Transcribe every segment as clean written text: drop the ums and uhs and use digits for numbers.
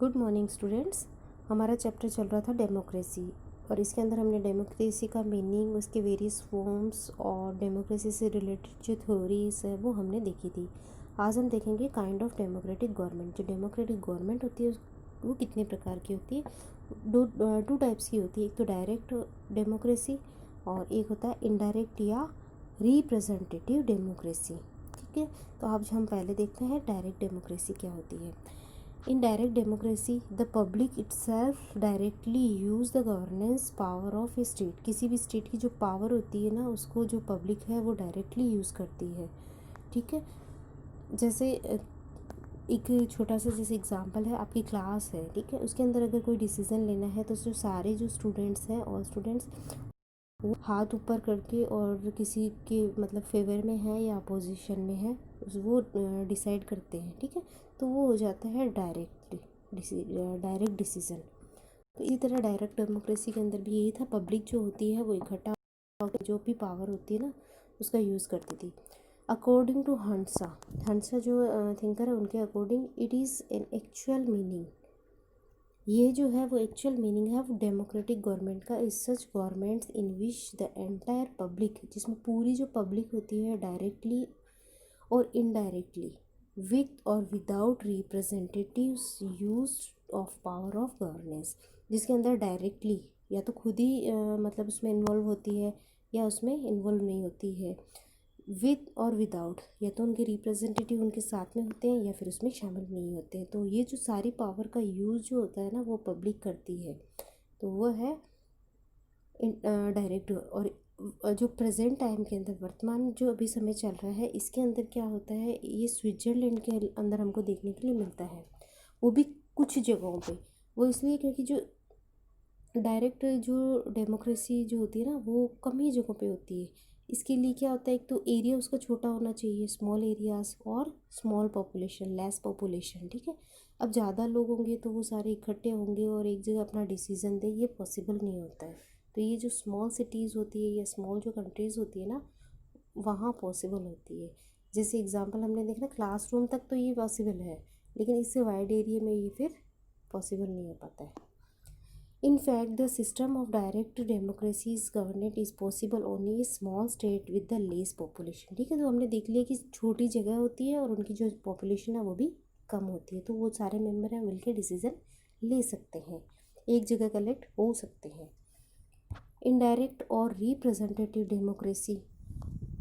Good morning students. हमारा chapter चल रहा था डेमोक्रेसी और इसके अंदर हमने डेमोक्रेसी का मीनिंग, उसके वेरियस फॉर्म्स और डेमोक्रेसी से रिलेटेड जो थ्योरीज है वो हमने देखी थी। आज हम देखेंगे काइंड ऑफ डेमोक्रेटिक गवर्नमेंट। जो डेमोक्रेटिक गवर्नमेंट होती है वो कितने प्रकार की होती है। टू टाइप्स की होती है। एक तो डायरेक्ट डेमोक्रेसी और एक होता है इनडायरेक्ट या रिप्रेजेंटेटिव डेमोक्रेसी। ठीक है, तो आज हम पहले देखते हैं डायरेक्ट डेमोक्रेसी क्या होती है। In direct democracy, the public itself directly use the governance power of a state। किसी भी स्टेट की जो पावर होती है ना, उसको जो पब्लिक है वो डायरेक्टली यूज़ करती है। ठीक है, जैसे एक छोटा सा जैसे एग्जांपल है, आपकी क्लास है, ठीक है, उसके अंदर अगर कोई डिसीज़न लेना है तो जो सारे जो स्टूडेंट्स हैं, ऑल स्टूडेंट्स वो हाथ ऊपर करके और किसी के मतलब फेवर में है या अपोजिशन में है वो डिसाइड करते हैं। ठीक है, तो वो हो जाता है डायरेक्ट डिसीजन। तो इसी तरह डायरेक्ट डेमोक्रेसी के अंदर भी यही था। पब्लिक जो होती है वो इकट्ठा होकर जो भी पावर होती है ना उसका यूज़ करती थी। अकॉर्डिंग टू हंसा जो थिंकर है, उनके according it is an actual meaning. ये जो है वो एक्चुअल मीनिंग है वो डेमोक्रेटिक गवर्नमेंट का is such governments in which the entire public, जिसमें पूरी जो पब्लिक होती है डायरेक्टली और इनडायरेक्टली विथ और without representatives use of power of governance, जिसके अंदर डायरेक्टली या तो खुद ही मतलब उसमें इन्वॉल्व होती है या उसमें इन्वॉल्व नहीं होती है। विद और विदाउट, या तो उनके रिप्रेजेंटेटिव उनके साथ में होते हैं या फिर उसमें शामिल नहीं होते हैं। तो ये जो सारी पावर का यूज़ जो होता है ना वो पब्लिक करती है, तो वो है डायरेक्ट। और जो प्रेजेंट टाइम के अंदर वर्तमान जो अभी समय चल रहा है इसके अंदर क्या होता है, ये स्विट्ज़रलैंड के अंदर हमको देखने के लिए मिलता है। वो भी कुछ जगहों पे, वो इसलिए क्योंकि जो डायरेक्ट जो डेमोक्रेसी जो होती है ना वो कम ही जगहों पे होती है। इसके लिए क्या होता है, एक तो एरिया उसका छोटा होना चाहिए, स्मॉल एरियाज़, और स्मॉल पॉपुलेशन, लेस पॉपुलेशन। ठीक है, अब ज़्यादा लोग होंगे तो वो सारे इकट्ठे होंगे और एक जगह अपना डिसीज़न दे, ये पॉसिबल नहीं होता है। तो ये जो स्मॉल सिटीज़ होती है या स्मॉल जो कंट्रीज़ होती है ना वहाँ पॉसिबल होती है। जैसे एग्जांपल हमने देखा क्लासरूम तक तो ये पॉसिबल है, लेकिन इससे वाइड एरिया में ये फिर पॉसिबल नहीं हो पाता है। In fact, the system of direct democracy's government is possible only a small state with the less population। ठीक है, तो हमने देख लिया कि छोटी जगह होती है और उनकी जो पॉपुलेशन है वो भी कम होती है, तो वो सारे मेंबर हैं मिलकर डिसीजन ले सकते हैं, एक जगह कलेक्ट हो सकते हैं। इनडायरेक्ट और रिप्रेजेंटेटिव डेमोक्रेसी,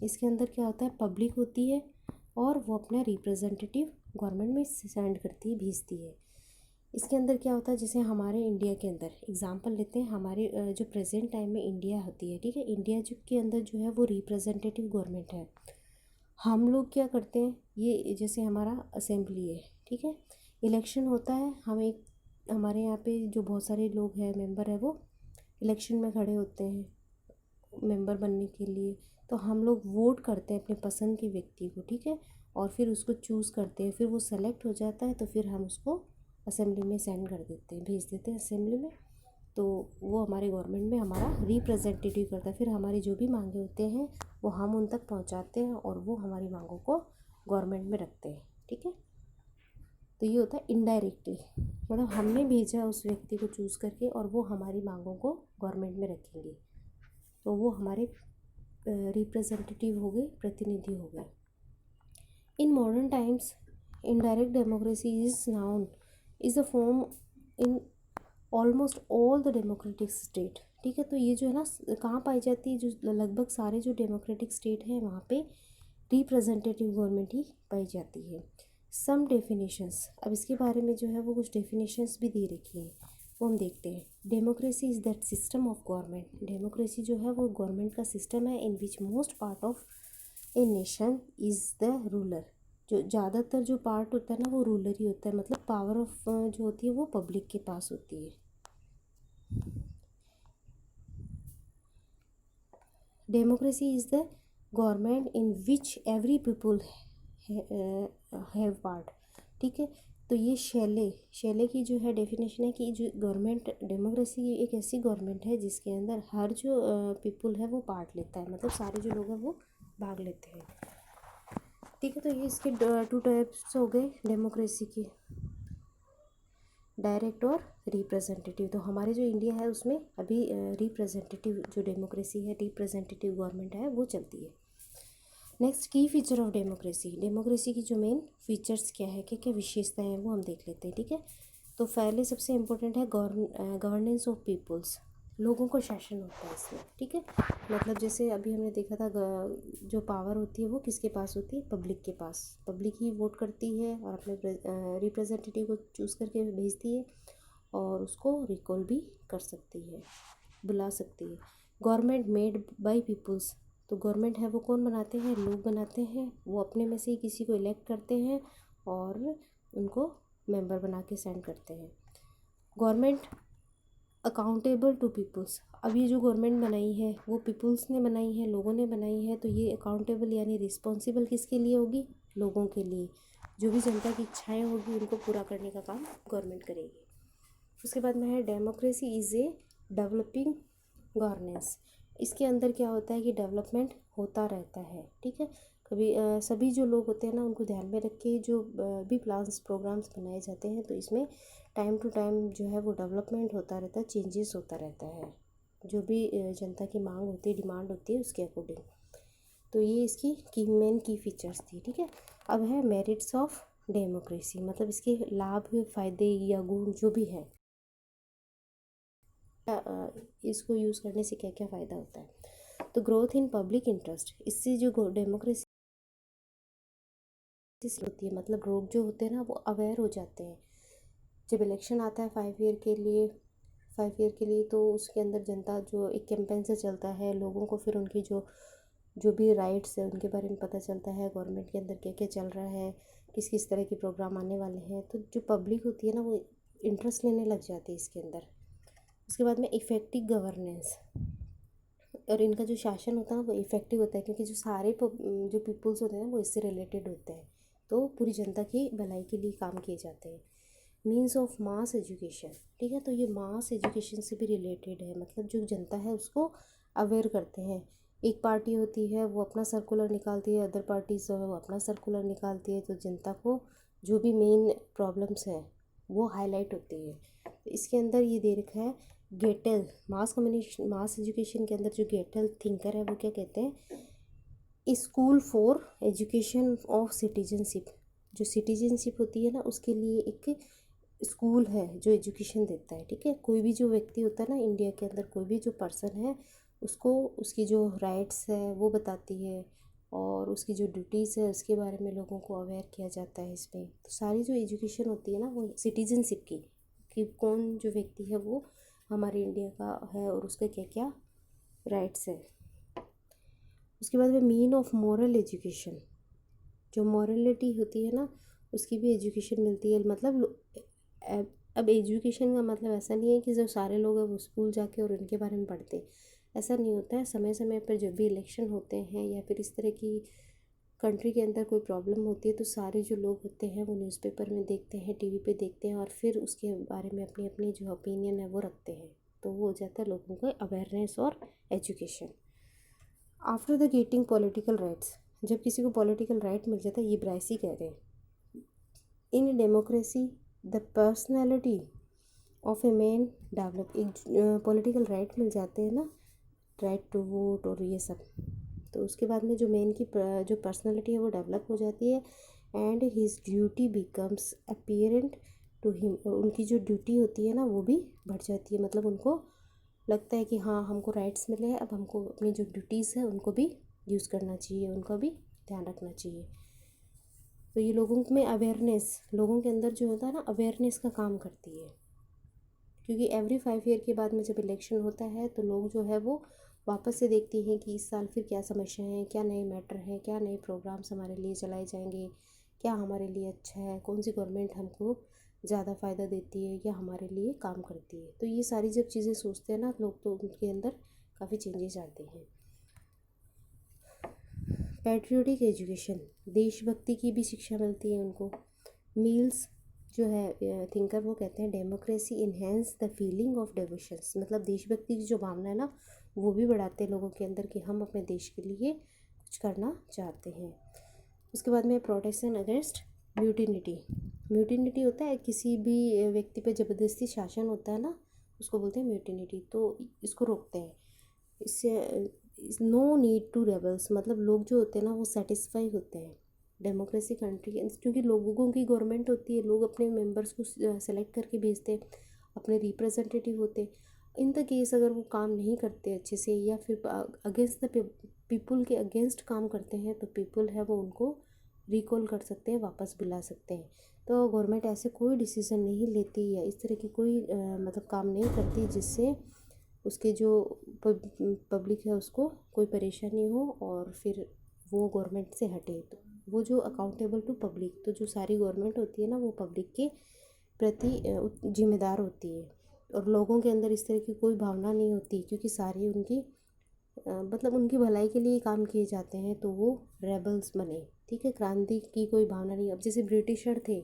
इसके अंदर क्या होता है, पब्लिक होती है और वो अपना रिप्रेजेंटेटिव गवर्नमेंट में सेंड करती है, भेजती है। इसके अंदर क्या होता है, जैसे हमारे इंडिया के अंदर एग्जांपल लेते हैं, हमारे जो प्रेजेंट टाइम में इंडिया होती है, ठीक है, इंडिया जो के अंदर जो है वो रिप्रेजेंटेटिव गवर्नमेंट है। हम लोग क्या करते हैं, ये जैसे हमारा असेंबली है, ठीक है, इलेक्शन होता है, हम एक हमारे यहाँ पे जो बहुत सारे लोग हैं मेंबर है वो इलेक्शन में खड़े होते हैं मेंबर बनने के लिए। तो हम लोग वोट करते हैं अपने पसंद के व्यक्ति को, ठीक है, और फिर उसको चूज़ करते हैं, फिर वो सेलेक्ट हो जाता है तो फिर हम उसको असेंबली में सेंड कर देते हैं, भेज देते हैं असेंबली में। तो वो हमारे गवर्नमेंट में हमारा रिप्रेजेंटेटिव करता है, फिर हमारी जो भी मांगे होते हैं वो हम उन तक पहुंचाते हैं और वो हमारी मांगों को गवर्नमेंट में रखते हैं। ठीक है, तो ये होता है इनडायरेक्टली, मतलब हमने भेजा उस व्यक्ति को चूज़ करके और वो हमारी मांगों को गवर्नमेंट में रखेंगे, तो वो हमारे रिप्रेजेंटेटिव हो गए, प्रतिनिधि हो गए। In modern times indirect democracy is a form in almost all the democratic state. ठीक है, तो ये जो है ना कहाँ पाई जाती है, जो लगभग सारे जो डेमोक्रेटिक स्टेट हैं वहाँ पे रिप्रेजेंटेटिव गवर्नमेंट ही पाई जाती है। सम डेफिनेशंस, अब इसके बारे में जो है वो कुछ डेफिनेशंस भी दे रखी हैं, वो हम देखते हैं। Democracy is that system of government, democracy जो है वो गवर्नमेंट का सिस्टम है in which most part of a nation is the ruler, जो ज़्यादातर जो पार्ट होता है ना वो रूलर ही होता है, मतलब पावर ऑफ जो होती है वो पब्लिक के पास होती है। Democracy is the government in which every people have part. ठीक है, तो ये शैले की जो है डेफिनेशन है कि जो गवर्नमेंट डेमोक्रेसी एक ऐसी गवर्नमेंट है जिसके अंदर हर जो पीपल है वो पार्ट लेता है, मतलब सारे जो लोग हैं वो भाग लेते हैं। ठीक है, तो ये इसके टू टाइप्स हो गए डेमोक्रेसी के। डायरेक्ट और रिप्रेजेंटेटिव। तो हमारे जो इंडिया है उसमें अभी रिप्रेजेंटेटिव जो डेमोक्रेसी है, रिप्रेजेंटेटिव गवर्नमेंट है, वो चलती है। नेक्स्ट, की फीचर ऑफ डेमोक्रेसी। डेमोक्रेसी की जो मेन फीचर्स क्या है, क्या क्या विशेषताएं हैं, वो हम देख लेते हैं। ठीक है, तो पहले सबसे इम्पोर्टेंट है गवर्नेंस ऑफ पीपल्स। लोगों को शासन होता है इसमें। ठीक है, मतलब जैसे अभी हमने देखा था जो पावर होती है वो किसके पास होती है, पब्लिक के पास। पब्लिक ही वोट करती है और अपने रिप्रेजेंटेटिव को चूज़ करके भेजती है और उसको रिकॉल भी कर सकती है, बुला सकती है। Government made by peoples. तो गवर्नमेंट है वो कौन बनाते हैं, लोग बनाते हैं। वो अपने में से ही किसी को इलेक्ट करते हैं और उनको मेंबर बना के सेंड करते हैं। Government accountable to peoples. अब ये जो गवर्नमेंट बनाई है वो पीपल्स ने बनाई है, लोगों ने बनाई है, तो ये अकाउंटेबल यानी रिस्पॉन्सिबल किसके लिए होगी, लोगों के लिए। जो भी जनता की इच्छाएं होगी उनको पूरा करने का काम गवर्नमेंट करेगी। उसके बाद में है democracy is a developing governance. इसके अंदर क्या होता है कि डेवलपमेंट होता रहता है। ठीक है, कभी सभी जो लोग होते हैं ना उनको ध्यान में रख के जो भी प्लान्स प्रोग्राम्स बनाए जाते हैं, तो इसमें टाइम टू टाइम जो है वो डेवलपमेंट होता रहता है, चेंजेस होता रहता है, जो भी जनता की मांग होती है, डिमांड होती है, उसके अकॉर्डिंग। तो ये इसकी मेन की फीचर्स थी। ठीक है, अब है मेरिट्स ऑफ डेमोक्रेसी, मतलब इसके लाभ, फ़ायदे या गुण जो भी है, इसको यूज़ करने से क्या क्या फ़ायदा होता है। तो ग्रोथ इन पब्लिक इंटरेस्ट, इससे जो डेमोक्रेसी होती है, मतलब लोग जो होते हैं ना वो अवेयर हो जाते हैं। जब इलेक्शन आता है 5 ईयर के लिए तो उसके अंदर जनता जो एक कैंपेन से चलता है, लोगों को फिर उनकी जो जो भी राइट्स है उनके बारे में पता चलता है, गवर्नमेंट के अंदर क्या क्या चल रहा है, किस किस तरह के प्रोग्राम आने वाले हैं। तो जो पब्लिक होती है ना वो इंटरेस्ट लेने लग जाती है इसके अंदर। उसके बाद में इफ़ेक्टिव गवर्नेंस, और इनका जो शासन होता है ना वो इफ़ेक्टिव होता है, क्योंकि जो सारे जो पीपल्स होते हैं ना वो इससे रिलेटेड होते हैं, तो पूरी जनता की भलाई के लिए काम किए जाते हैं। Means of mass education. ठीक है, तो ये मास एजुकेशन से भी रिलेटेड है, मतलब जो जनता है उसको अवेयर करते हैं। एक पार्टी होती है वो अपना सर्कुलर निकालती है, अदर पार्टीज जो है वो अपना सर्कुलर निकालती है, तो जनता को जो भी मेन प्रॉब्लम्स हैं वो हाईलाइट होती है। तो इसके अंदर ये दे रखा है गेटल, मास एजुकेशन के अंदर जो गेटल थिंकर है वो क्या कहते हैं, school for education of citizenship. जो सिटीजनशिप होती है ना उसके लिए एक स्कूल है जो एजुकेशन देता है। ठीक है, कोई भी जो व्यक्ति होता है ना इंडिया के अंदर, कोई भी जो पर्सन है उसको उसकी जो राइट्स है वो बताती है और उसकी जो ड्यूटीज़ है उसके बारे में लोगों को अवेयर किया जाता है इसमें। तो सारी जो एजुकेशन होती है ना वो सिटीजनशिप की, कि कौन जो व्यक्ति है वो हमारे इंडिया का है और उसके क्या क्या राइट्स है। उसके बाद में मीन ऑफ मॉरल एजुकेशन, जो मॉरलिटी होती है ना उसकी भी एजुकेशन मिलती है। मतलब अब एजुकेशन का मतलब ऐसा नहीं है कि जो सारे लोग हैं वो स्कूल जाके और उनके बारे में पढ़ते, ऐसा नहीं होता है। समय समय पर जब भी इलेक्शन होते हैं या फिर इस तरह की कंट्री के अंदर कोई प्रॉब्लम होती है तो सारे जो लोग होते हैं वो न्यूज़पेपर में देखते हैं, टीवी पे देखते हैं और फिर उसके बारे में अपनी अपनी जो ओपिनियन है वो रखते हैं। तो वो हो जाता है लोगों को अवेयरनेस और education. After the getting political rights, जब किसी को पॉलिटिकल राइट मिल जाता है, ये ब्राइसी कह रहे हैं, in democracy the personality of a man develop. एक पॉलिटिकल राइट मिल जाते हैं ना, राइट टू वोट और ये सब, तो उसके बाद में जो मैन की जो पर्सनैलिटी है वो डेवलप हो जाती है and his duty becomes apparent to him. उनकी जो ड्यूटी होती है ना वो भी बढ़ जाती है, मतलब उनको लगता है कि हाँ हमको राइट्स मिले हैं, अब हमको अपनी जो ड्यूटीज़ है उनको भी यूज़ करना चाहिए, उनका भी ध्यान रखना चाहिए। तो ये लोगों में अवेयरनेस, लोगों के अंदर जो होता है ना अवेयरनेस का काम करती है, क्योंकि एवरी 5 ईयर के बाद में जब इलेक्शन होता है तो लोग जो है वो वापस से देखते हैं कि इस साल फिर क्या समस्या है, क्या नए मैटर हैं, क्या नए प्रोग्राम्स हमारे लिए चलाए जाएंगे, क्या हमारे लिए अच्छा है, कौन सी गवर्नमेंट हमको ज़्यादा फ़ायदा देती है या हमारे लिए काम करती है। तो ये सारी जब चीज़ें सोचते हैं ना लोग तो उनके अंदर काफ़ी चेंजेस आते हैं। पैट्रियोटिक एजुकेशन, देशभक्ति की भी शिक्षा मिलती है उनको। मील्स जो है थिंकर वो कहते हैं democracy enhance the feeling of devotions, मतलब देशभक्ति की जो भावना है ना वो भी बढ़ाते हैं लोगों के अंदर कि हम अपने देश के लिए कुछ करना चाहते हैं। उसके बाद में प्रोटेक्शन अगेंस्ट म्यूटिनिटी। म्यूटिनिटी होता है किसी भी व्यक्ति पे ज़बरदस्ती शासन होता है ना, उसको बोलते हैं म्यूटिनिटी। तो इसको रोकते हैं। इससे नो नीड टू रेबल्स, मतलब लोग जो होते हैं ना वो सेटिस्फाई होते हैं डेमोक्रेसी कंट्री के, क्योंकि लोगों की गवर्नमेंट होती है, लोग अपने मेंबर्स को सेलेक्ट करके भेजते हैं, अपने रिप्रेजेंटेटिव होते हैं। इन द केस अगर वो काम नहीं करते अच्छे से या फिर अगेंस्ट द पीपल के अगेंस्ट काम करते हैं, तो पीपल है वो उनको रिकॉल कर सकते हैं, वापस बुला सकते हैं। तो गवर्नमेंट ऐसे कोई डिसीज़न नहीं लेती या इस तरह की कोई मतलब काम नहीं करती जिससे उसके जो पब्लिक है उसको कोई परेशानी हो और फिर वो गवर्नमेंट से हटे। तो वो जो अकाउंटेबल टू पब्लिक, तो जो सारी गवर्नमेंट होती है ना वो पब्लिक के प्रति जिम्मेदार होती है। और लोगों के अंदर इस तरह की कोई भावना नहीं होती, क्योंकि सारी उनकी मतलब उनकी भलाई के लिए काम किए जाते हैं, तो वो रेबल्स बने। ठीक है, क्रांति की कोई भावना नहीं। अब जैसे ब्रिटिशर थे,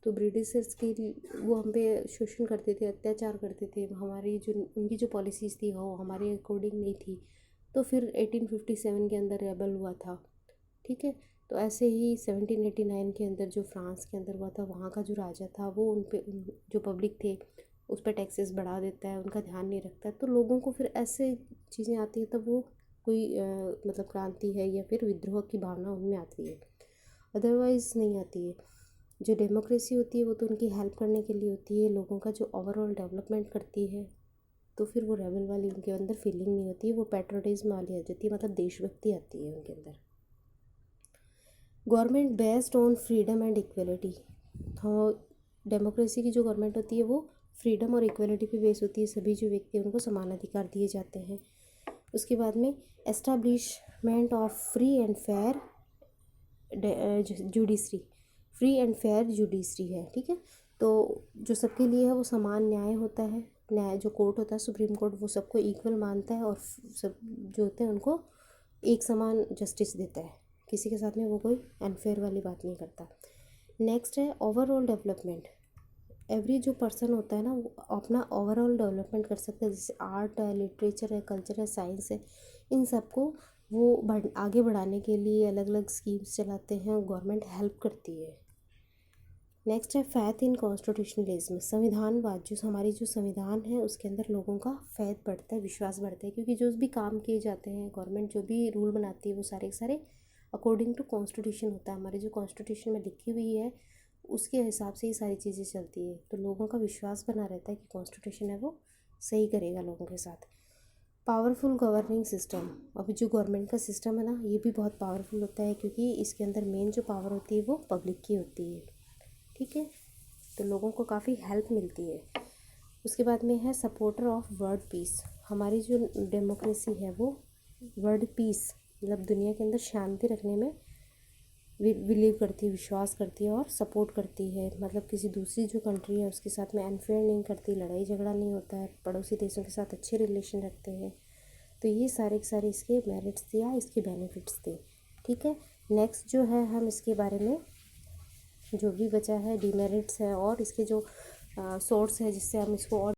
तो ब्रिटिशर्स के वो हम पे शोषण करते थे, अत्याचार करते थे, हमारी जो उनकी जो पॉलिसीज़ थी वो हमारे अकॉर्डिंग नहीं थी, तो फिर 1857 के अंदर रेबल हुआ था। ठीक है, तो ऐसे ही 1789 के अंदर जो फ्रांस के अंदर हुआ था, वहाँ का जो राजा था वो उन पे जो पब्लिक थे उस पर टैक्सेस बढ़ा देता है, उनका ध्यान नहीं रखता है, तो लोगों को फिर ऐसे चीज़ें आती हैं, तब वो कोई मतलब क्रांति है या फिर विद्रोह की भावना उनमें आती है, अदरवाइज़ नहीं आती है। जो डेमोक्रेसी होती है वो तो उनकी हेल्प करने के लिए होती है, लोगों का जो ओवरऑल डेवलपमेंट करती है, तो फिर वो रेबल वाली उनके अंदर फीलिंग नहीं होती है, वो पैट्रोटिज्म वाली आ जाती है, मतलब देशभक्ति आती है उनके अंदर। Government based on freedom and equality. हाँ, डेमोक्रेसी की जो गवर्नमेंट होती है वो फ्रीडम और इक्वलिटी पे बेस होती है, सभी जो व्यक्ति हैं उनको समान अधिकार दिए जाते हैं। उसके बाद में establishment of free and fair judiciary, free and fair judiciary है। ठीक है, तो जो सबके लिए है वो समान न्याय होता है, न्याय जो कोर्ट होता है सुप्रीम कोर्ट वो सबको इक्वल मानता है और सब जो होते हैं उनको एक समान जस्टिस देता है, किसी के साथ में वो कोई अनफेयर वाली बात नहीं करता। नेक्स्ट है ओवरऑल डेवलपमेंट। एवरी जो पर्सन होता है ना वो अपना ओवरऑल डेवलपमेंट कर सकता है, जैसे आर्ट है, लिटरेचर है, कल्चर है, साइंस है, इन सबको वो आगे बढ़ाने के लिए अलग अलग स्कीम्स चलाते हैं, गवर्नमेंट हेल्प करती है। नेक्स्ट है फैथ इन कॉन्स्टिट्यूशनलिज्म, संविधानवाद। जो हमारी जो संविधान है उसके अंदर लोगों का फैथ बढ़ता है, विश्वास बढ़ता है, क्योंकि जो भी काम किए जाते हैं गवर्नमेंट जो भी रूल बनाती है वो सारे के सारे अकॉर्डिंग टू कॉन्स्टिट्यूशन होता है, हमारे जो कॉन्स्टिट्यूशन में लिखी हुई है उसके हिसाब से ही सारी चीज़ें चलती है, तो लोगों का विश्वास बना रहता है कि कॉन्स्टिट्यूशन है वो सही करेगा लोगों के साथ। पावरफुल गवर्निंग सिस्टम, अभी जो गवर्नमेंट का सिस्टम है ना ये भी बहुत पावरफुल होता है, क्योंकि इसके अंदर मेन जो पावर होती है वो पब्लिक की होती है। ठीक है, तो लोगों को काफ़ी हेल्प मिलती है। उसके बाद में है सपोर्टर ऑफ वर्ल्ड पीस। हमारी जो डेमोक्रेसी है वो वर्ल्ड पीस मतलब दुनिया के अंदर शांति रखने में बिलीव करती है, विश्वास करती है और सपोर्ट करती है, मतलब किसी दूसरी जो कंट्री है उसके साथ में अनफेयर नहीं करती, लड़ाई झगड़ा नहीं होता है, पड़ोसी देशों के साथ अच्छे रिलेशन रखते हैं। तो ये सारे के सारे इसके मेरिट्स थे या इसके बेनिफिट्स थे। ठीक है, नेक्स्ट जो है हम इसके बारे में जो भी बचा है डीमेरिट्स है और इसके जो सोर्स है जिससे हम इसको और